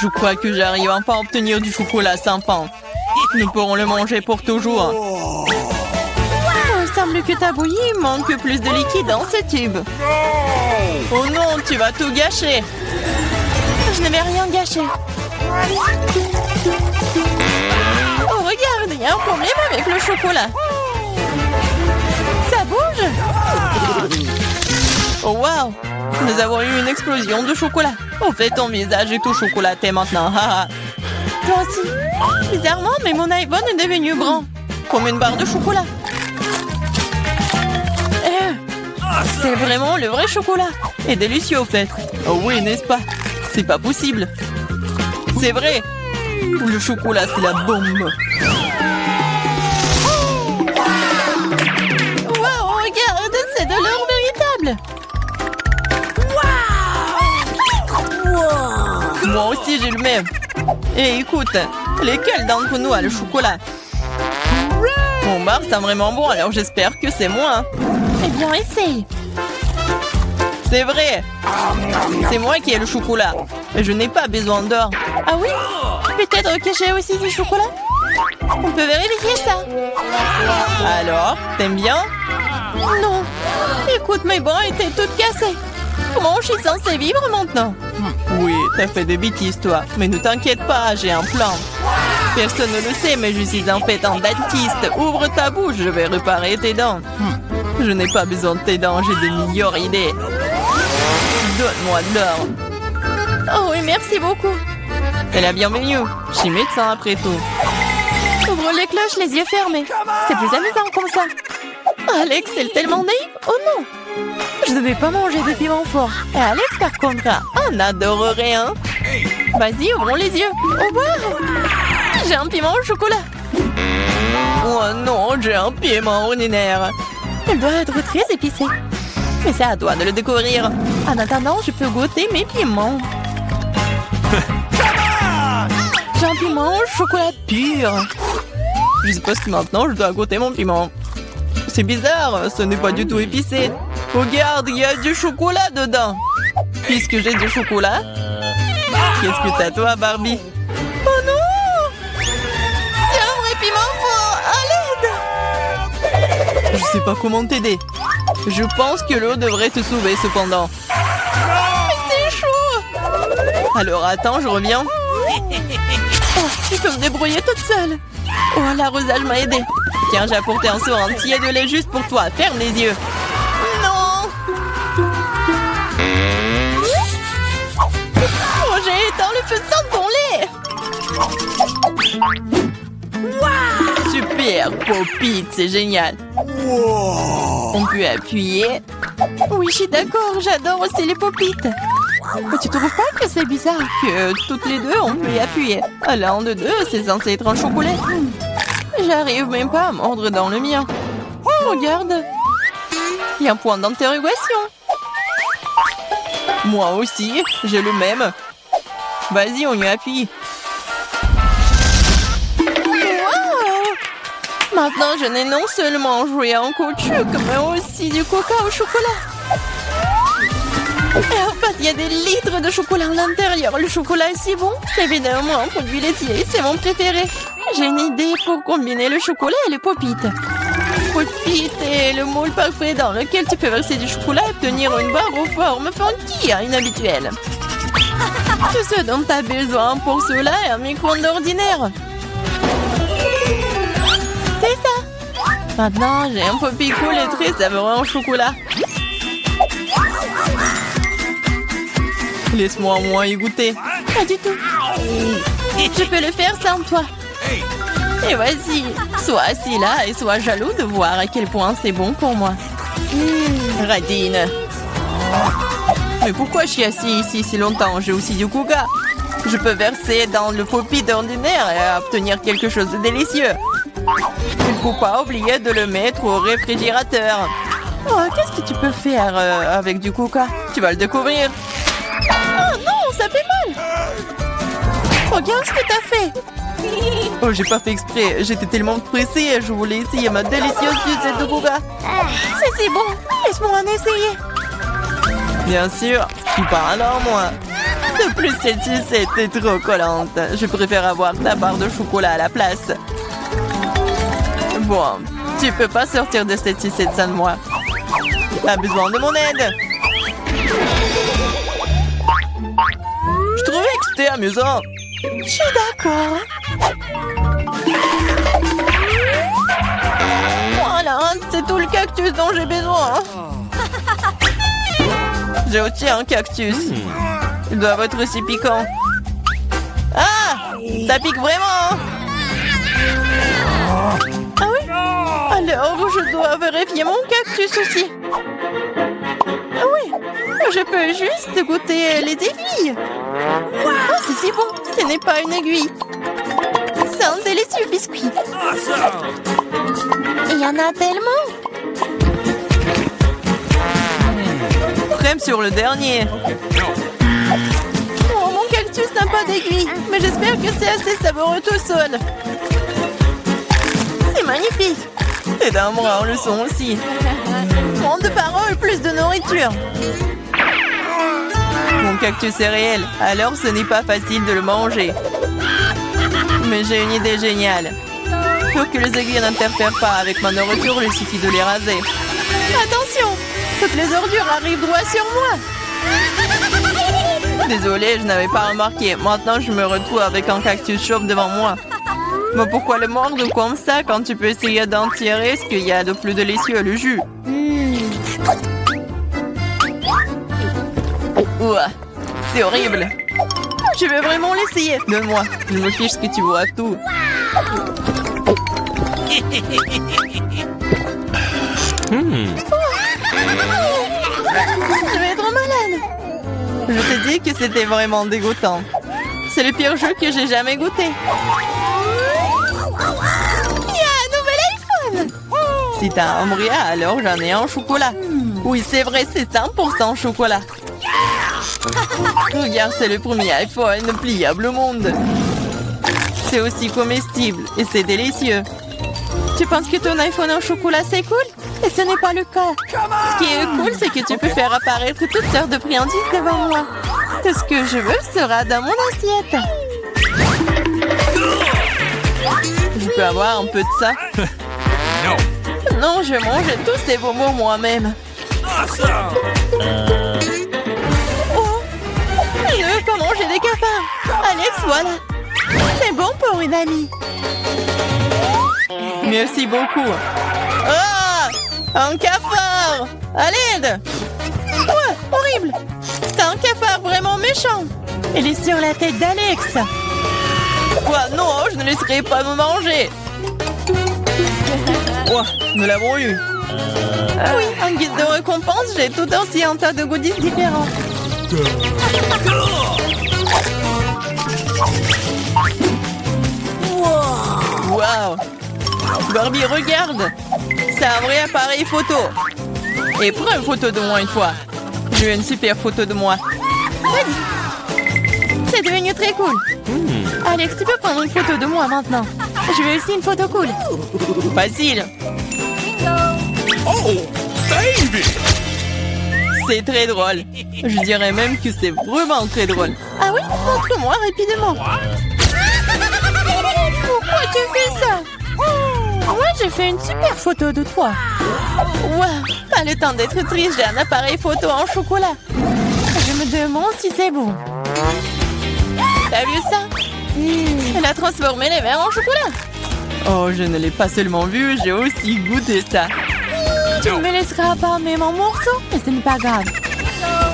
Je crois que j'arrive enfin à obtenir du chocolat sympa. Nous pourrons le manger pour toujours. Il semble que ta bouillie manque plus de liquide dans ce tube. Oh non, tu vas tout gâcher. Je ne vais rien gâcher. Oh, regarde, il y a un problème avec le chocolat. Ça bouge. Oh, wow. Nous avons eu une explosion de chocolat. En fait, ton visage est tout chocolaté maintenant. Toi aussi. Bizarrement, mais mon iPhone est devenu grand. Comme une barre de chocolat. C'est vraiment le vrai chocolat. Et délicieux, au fait. Oh oui, n'est-ce pas? C'est pas possible. C'est vrai. Le chocolat, c'est la bombe. Wow, regarde, c'est de l'or véritable. Wow. Moi aussi, j'ai le même. Et écoute, lesquels d'entre nous a le chocolat? Mon bar, c'est vraiment bon, alors j'espère que c'est moi. Eh bien, essaye. C'est vrai. C'est moi qui ai le chocolat. Et je n'ai pas besoin d'or. Ah oui? Peut-être que j'ai aussi du chocolat? On peut vérifier ça. Alors, t'aimes bien? Non. Écoute, mes bras étaient toutes cassées. Comment je suis censée vivre maintenant? Oui, t'as fait des bêtises, toi. Mais ne t'inquiète pas, j'ai un plan. Personne ne le sait, mais je suis en fait un dentiste. Ouvre ta bouche, je vais réparer tes dents. Je n'ai pas besoin de tes dents, j'ai de meilleures idées. Donne-moi de l'or. Oh oui, merci beaucoup. C'est la bienvenue. Je suis médecin après tout. Ouvre les cloches, les yeux fermés. C'est plus amusant comme ça. Alex, c'est tellement naïf. Oh non. Je ne vais pas manger des piments forts. Et Alex, par contre, on adorerait, hein. Vas-y, ouvrons les yeux. Au revoir. J'ai un piment au chocolat. Oh non, j'ai un piment ordinaire. Elle doit être très épicée. Mais c'est à toi de le découvrir. En attendant, je peux goûter mes piments. J'ai un piment au chocolat pur. Je suppose que maintenant, je dois goûter mon piment. C'est bizarre, ce n'est pas du tout épicé. Regarde, il y a du chocolat dedans. Puisque j'ai du chocolat, qu'est-ce que t'as toi, Barbie? Oh non! C'est un vrai piment fort! À l'aide! Je sais pas comment t'aider. Je pense que l'eau devrait te sauver cependant. Mais c'est chaud! Alors attends, je reviens. Oh, je peux me débrouiller toute seule. Oh, l'arrosage m'a aidé. Tiens, j'ai apporté un seau entier de lait juste pour toi. Ferme les yeux. Non! Oh, j'ai éteint le feu sans ton lait. Wow! Super, Pop-It, c'est génial. Wow. On peut appuyer. Oui, je suis d'accord, j'adore aussi les Pop-It. Mais tu trouves pas que c'est bizarre que toutes les deux, on peut y appuyer? L'un de deux, c'est censé être un chocolat. J'arrive même pas à mordre dans le mien. Oh, regarde. Il y a un point d'interrogation. Moi aussi, j'ai le même. Vas-y, on y appuie. Wow! Maintenant, je n'ai non seulement joué en caoutchouc, mais aussi du coca au chocolat. Et en fait, il y a des litres de chocolat à l'intérieur. Le chocolat est si bon. C'est évidemment un produit laitier. C'est mon préféré. J'ai une idée pour combiner le chocolat et le Pop-It. Pop-It est le moule parfait dans lequel tu peux verser du chocolat et obtenir une barre aux formes funky, inhabituelles. Tout ce dont tu as besoin pour cela est un micro-ondes ordinaire. C'est ça. Maintenant, j'ai un Pop-It cool et très savoureux en chocolat. Laisse-moi au moins y goûter. Pas du tout. Je peux le faire sans toi. Et vas-y, sois assis là et sois jaloux de voir à quel point c'est bon pour moi. Radine. Mais pourquoi je suis assis ici si longtemps? J'ai aussi du coca. Je peux verser dans le Pop-It ordinaire et obtenir quelque chose de délicieux. Il ne faut pas oublier de le mettre au réfrigérateur. Oh, qu'est-ce que tu peux faire avec du coca? Tu vas le découvrir. Oh non, ça fait mal. Regarde ce que t'as fait. Oh, j'ai pas fait exprès. J'étais tellement pressée. Je voulais essayer ma délicieuse sucette de coca. C'est si bon. Laisse-moi en essayer. Bien sûr. Je suis pas alors, moi. De plus, cette sucette est trop collante. Je préfère avoir ta barre de chocolat à la place. Bon, tu peux pas sortir de cette sucette sans moi. T'as besoin de mon aide. Je trouvais que c'était amusant. Je suis d'accord. Voilà, c'est tout le cactus dont j'ai besoin. J'ai aussi un cactus. Il doit être aussi piquant. Ah! Ça pique vraiment! Ah oui? Alors, je dois vérifier mon cactus aussi. Ah oui! Je peux juste goûter les aiguilles. Oh, c'est si bon! Ce n'est pas une aiguille. C'est un délicieux biscuit. Il y en a tellement! Crème sur le dernier. Oh, mon cactus n'a pas d'aiguille, mais j'espère que c'est assez savoureux tout seul. C'est magnifique. Et d'un bras, le son aussi. Moins de paroles, plus de nourriture. Mon cactus est réel, alors ce n'est pas facile de le manger. Mais j'ai une idée géniale. Pour que les aiguilles n'interfèrent pas avec ma nourriture, il suffit de les raser. Attention! Toutes les ordures arrivent droit sur moi. Désolée, je n'avais pas remarqué. Maintenant, je me retrouve avec un cactus chauve devant moi. Mais pourquoi le mordre comme ça quand tu peux essayer d'en tirer ce qu'il y a de plus délicieux, le jus? Ouah, c'est horrible. Je vais vraiment l'essayer. Donne-moi, je me fiche que tu vois tout. Je vais être malade. Je te dis que c'était vraiment dégoûtant. C'est le pire jeu que j'ai jamais goûté. Il y a un nouvel iPhone. Si t'as un bria, alors j'en ai un au chocolat. Oui, c'est vrai, c'est 100% chocolat. Regarde, c'est le premier iPhone pliable au monde. C'est aussi comestible et c'est délicieux. Tu penses que ton iPhone au chocolat, c'est cool? Et ce n'est pas le cas. Ce qui est cool, c'est que tu peux faire apparaître toutes sortes de friandises devant moi. Tout ce que je veux sera dans mon assiette. Je peux avoir un peu de ça? Non, je mange tous ces bonbons moi-même. Oh, il ne veut pas manger des cafards. Alex, voilà. C'est bon pour une amie. Merci beaucoup. Ah! Un cafard! À l'aide! Ouais, horrible! C'est un cafard vraiment méchant! Il est sur la tête d'Alex! Ouais, non, je ne laisserai pas me manger! Ouais, nous l'avons eu! Oui, en guise de récompense, j'ai tout aussi un tas de goodies différents. Wow! Barbie, regarde! C'est un vrai appareil photo! Et prends une photo de moi une fois! Je veux une super photo de moi! Vas-y! C'est devenu très cool! Alex, tu peux prendre une photo de moi maintenant! Je veux aussi une photo cool! Facile! Oh, baby! C'est très drôle! Je dirais même que c'est vraiment très drôle! Ah oui? Montre-moi rapidement! Pourquoi tu fais ça? Moi, j'ai fait une super photo de toi. Wow, pas le temps d'être triste, j'ai un appareil photo en chocolat. Je me demande si c'est bon. T'as vu ça? Elle a transformé les verres en chocolat. Oh, je ne l'ai pas seulement vu, j'ai aussi goûté ça. Tu ne me laisseras pas même en morceaux, mais ce n'est pas grave.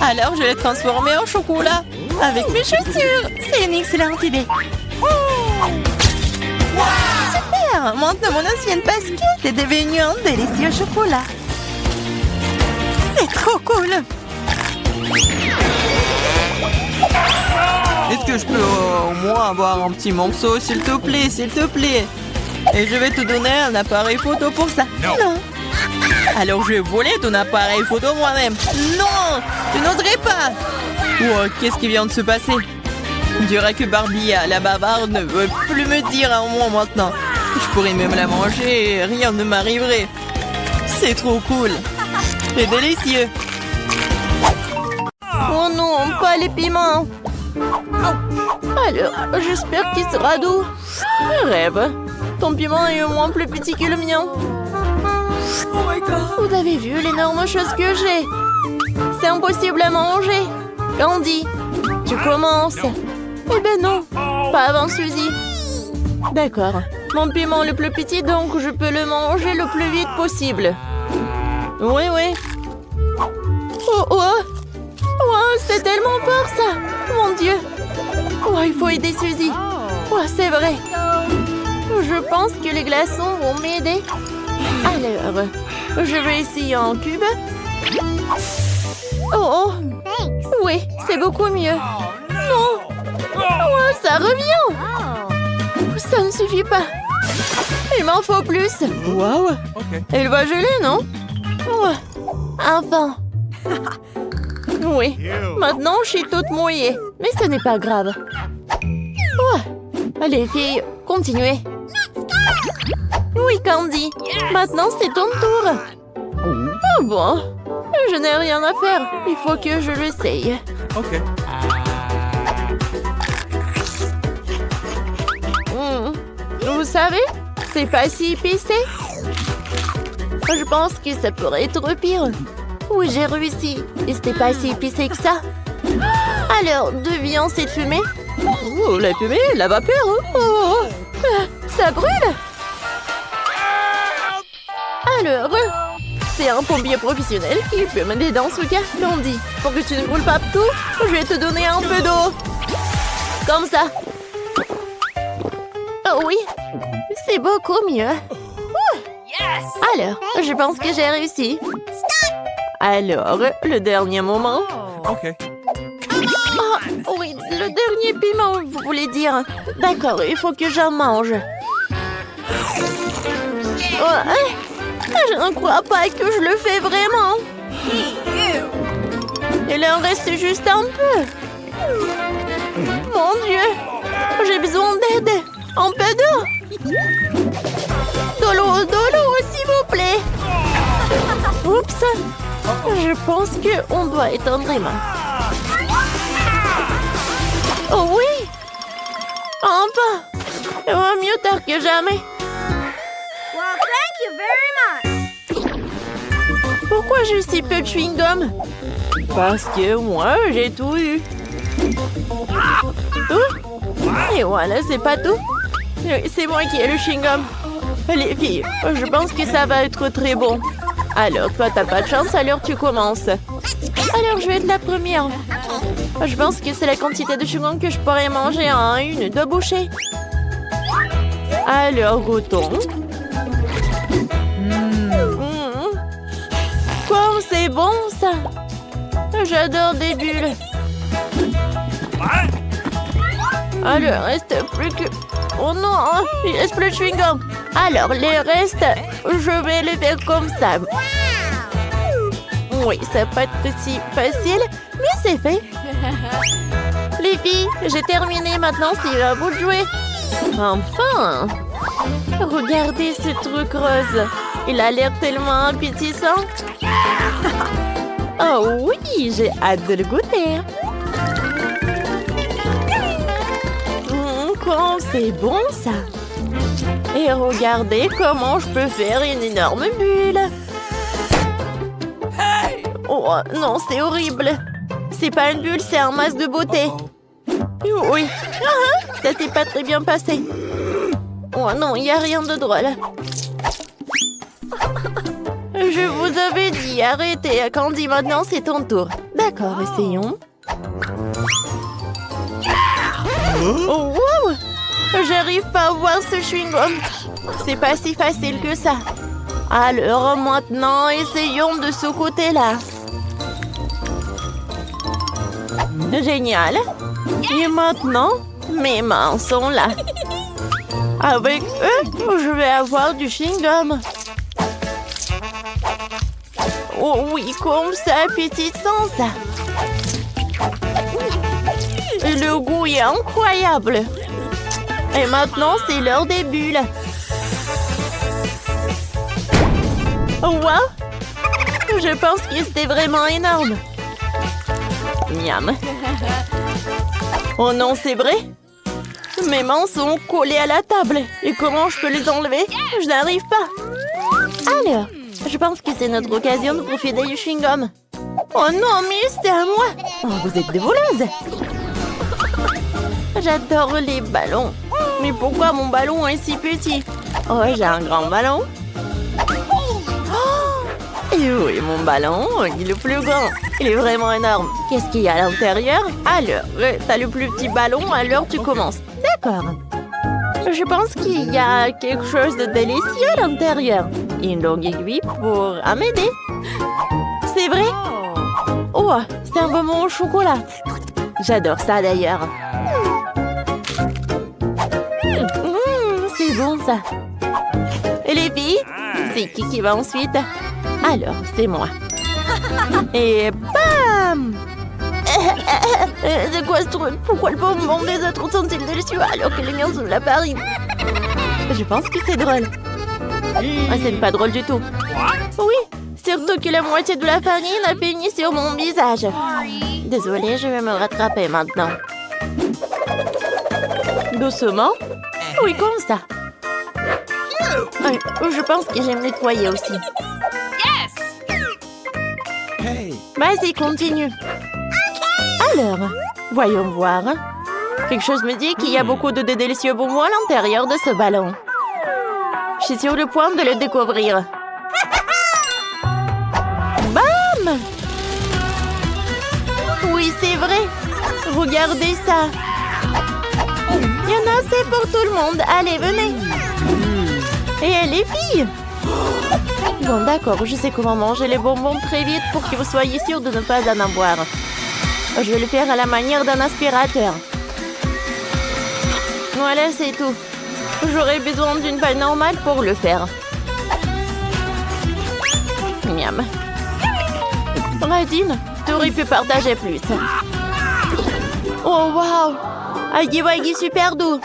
Alors, je l'ai transformé en chocolat avec mes chaussures. C'est une excellente idée. Super! Maintenant, mon ancienne basket est devenue un délicieux chocolat. C'est trop cool! Est-ce que je peux au moins avoir un petit morceau, s'il te plaît, s'il te plaît? Et je vais te donner un appareil photo pour ça. Non! Alors je vais voler ton appareil photo moi-même. Non! Tu n'oserais pas! Oh, qu'est-ce qui vient de se passer? On dirait que Barbie, la bavarde, ne veut plus me dire un mot maintenant. Je pourrais même la manger et rien ne m'arriverait. C'est trop cool. C'est délicieux. Oh non, pas les piments. Alors, j'espère qu'il sera doux. Rêve. Ton piment est au moins plus petit que le mien. Vous avez vu l'énorme chose que j'ai? C'est impossible à manger. Candy, tu commences. Eh ben non, pas avant Suzy. D'accord. Mon piment le plus petit, donc je peux le manger le plus vite possible. Oui, oui. Oh, oh. Oh, c'est tellement fort, ça. Mon Dieu. Oh, il faut aider Suzy. Oh, c'est vrai. Je pense que les glaçons vont m'aider. Alors, je vais essayer en cube. Oh, oui, c'est beaucoup mieux. Non. Oh, ça revient. Ça ne suffit pas. Il m'en faut plus. Waouh. Elle va geler, non? Ouais. Enfin. Oui. Maintenant, je suis toute mouillée. Mais ce n'est pas grave. Ouais. Les filles, continuez. Oui, Candy. Maintenant, c'est ton tour. Oh bon. Je n'ai rien à faire. Il faut que je l'essaye. Ok. Vous savez, c'est pas si épicé. Je pense que ça pourrait être pire. Oui, j'ai réussi. Et c'était pas si épicé que ça. Alors, d'où vient cette fumée? Oh, la fumée, la vapeur. Oh, ça brûle. Alors, c'est un pompier professionnel qui peut m'aider dans ce cas. Candy, pour que tu ne brûles pas tout, je vais te donner un peu d'eau. Comme ça. Oh oui, c'est beaucoup mieux. Alors, je pense que j'ai réussi. Alors, le dernier moment. Ok. Oh, oui, le dernier piment, vous voulez dire. D'accord, il faut que j'en mange. Je ne crois pas que je le fais vraiment. Il en reste juste un peu. Mon Dieu, j'ai besoin d'aide. Un peu d'eau. De l'eau, s'il vous plaît. Oups. Je pense qu'on doit étendre les mains. Oh oui. Enfin. Mieux tard que jamais. Well, thank you very much. Pourquoi j'ai si peu de chewing-gum? Parce que moi, j'ai tout eu. Tout? Et voilà, c'est pas tout. C'est moi qui ai le chewing-gum. Les filles, je pense que ça va être très bon. Alors, toi, t'as pas de chance, alors tu commences. Alors, je vais être la première. Je pense que c'est la quantité de chewing-gum que je pourrais manger en 1-2 bouchées. Alors, goûtons. Comme c'est bon, ça. J'adore des bulles. Alors, il reste plus que... Oh non, il reste plus de chewing-gum. Alors, les restes, je vais les faire comme ça. Oui, ça va pas être si facile, mais c'est fait. Les filles, j'ai terminé. Maintenant, c'est à vous de jouer. Enfin! Regardez ce truc rose. Il a l'air tellement appétissant. Oh oui, j'ai hâte de le goûter. Quand c'est bon, ça. Et regardez comment je peux faire une énorme bulle. Oh non, c'est horrible. C'est pas une bulle, c'est un masque de beauté. Oui. Ça s'est pas très bien passé. Oh non, il n'y a rien de drôle. Je vous avais dit, arrêtez. Candy, maintenant c'est ton tour. D'accord, essayons. Oh, wow! J'arrive pas à voir ce chewing-gum. C'est pas si facile que ça. Alors maintenant, essayons de ce côté-là. Génial. Et maintenant, mes mains sont là. Avec eux, je vais avoir du chewing-gum. Oh oui, comme c'est appétissant, ça. Le goût est incroyable. Et maintenant, c'est l'heure des bulles. Wow! Je pense que c'était vraiment énorme. Miam. Oh non, c'est vrai? Mes mains sont collées à la table. Et comment je peux les enlever? Je n'arrive pas. Alors, je pense que c'est notre occasion de profiter du chewing-gum. Oh non, mais c'est à moi. Oh, vous êtes des voleuses. J'adore les ballons. Mais pourquoi mon ballon est si petit? Oh, j'ai un grand ballon. Oh, et où est mon ballon? Il est le plus grand. Il est vraiment énorme. Qu'est-ce qu'il y a à l'intérieur? Alors, t'as le plus petit ballon, alors tu commences. D'accord. Je pense qu'il y a quelque chose de délicieux à l'intérieur. Une longue aiguille pour m'aider. C'est vrai? Oh, c'est un bonbon au chocolat. J'adore ça d'ailleurs. C'est bon ça. Et les filles, c'est qui va ensuite? Alors, c'est moi. Et bam! C'est quoi ce truc? Pourquoi le bonbon des autres sont-ils délicieux alors que les miens sont de la farine? Je pense que c'est drôle. Ah, c'est pas drôle du tout. Oui, surtout que la moitié de la farine a fini sur mon visage. Désolée, je vais me rattraper maintenant. Doucement. Oui, comme ça. Je pense que j'aime nettoyer aussi. Vas-y, continue. Alors, voyons voir. Quelque chose me dit qu'il y a beaucoup de délicieux bonbons à l'intérieur de ce ballon. Je suis sur le point de le découvrir. Bam! Oui, c'est vrai. Regardez ça. Il y en a assez pour tout le monde. Allez, venez. Et les filles? Bon, d'accord, je sais comment manger les bonbons très vite pour que vous soyez sûrs de ne pas en avoir. Je vais le faire à la manière d'un aspirateur. Voilà, c'est tout. J'aurai besoin d'une paille normale pour le faire. Miam. Radine, tu aurais pu partager plus. Oh, waouh! Aggy Waggy super doux.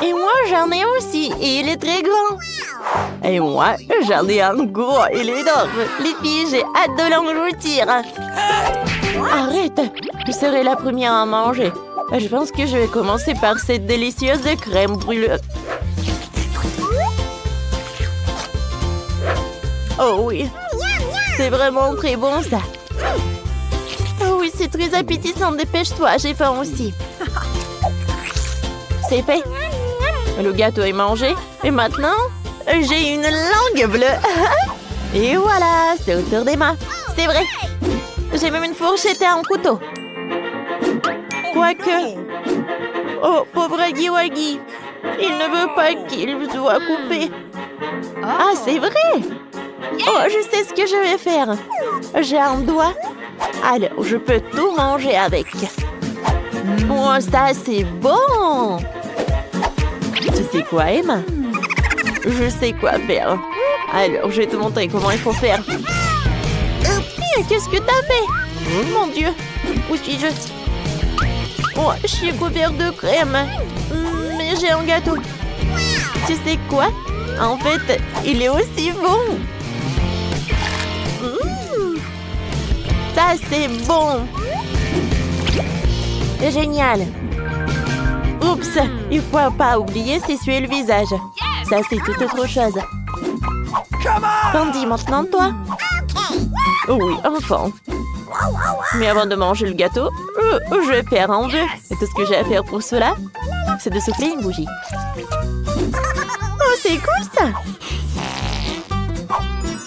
Et moi, j'en ai aussi. Et il est très grand. Et moi, j'en ai un gros. Il est énorme. Les filles, j'ai hâte de l'engloutir. Arrête. Je serai la première à manger. Je pense que je vais commencer par cette délicieuse crème brûlée. Oh oui. C'est vraiment très bon, ça. Oh oui, c'est très appétissant. Dépêche-toi, j'ai faim aussi. C'est fait. Le gâteau est mangé. Et maintenant, j'ai une langue bleue. Et voilà, c'est autour des mains. C'est vrai. J'ai même une fourchette et un couteau. Quoique... Oh, pauvre Aggy Waggy. Il ne veut pas qu'il soit coupé. Ah, c'est vrai. Oh, je sais ce que je vais faire. J'ai un doigt. Alors, je peux tout manger avec. Oh, ça, c'est bon. Tu sais quoi, Emma? Je sais quoi faire. Alors, je vais te montrer comment il faut faire. Qu'est-ce que t'as fait? Oh, mon Dieu. Où suis-je? Oh, je suis couverte de crème. Mais j'ai un gâteau. Tu sais quoi? En fait, il est aussi bon. Ça, c'est bon. Génial. Oups, il ne faut pas oublier s'essuyer le visage. Ça, c'est toute autre chose. Candy, maintenant, toi? Oui, enfant. Mais avant de manger le gâteau, je vais faire un vœu. Et tout ce que j'ai à faire pour cela, c'est de souffler une bougie. Oh, c'est cool, ça!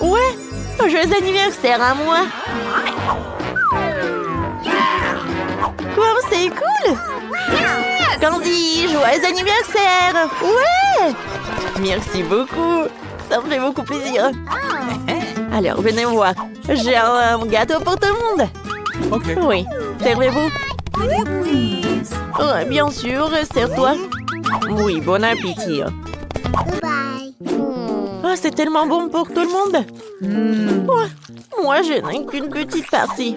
Ouais! Joyeux anniversaire à moi! Quoi, c'est cool! Candy, joyeux anniversaire! Ouais! Merci beaucoup! Ça me fait beaucoup plaisir. Alors, venez voir. J'ai un gâteau pour tout le monde. Okay. Oui, servez-vous. Oh, bien sûr, sers-toi. Oui, bon appétit. Goodbye. Oh, c'est tellement bon pour tout le monde. Moi, je n'ai qu'une petite partie.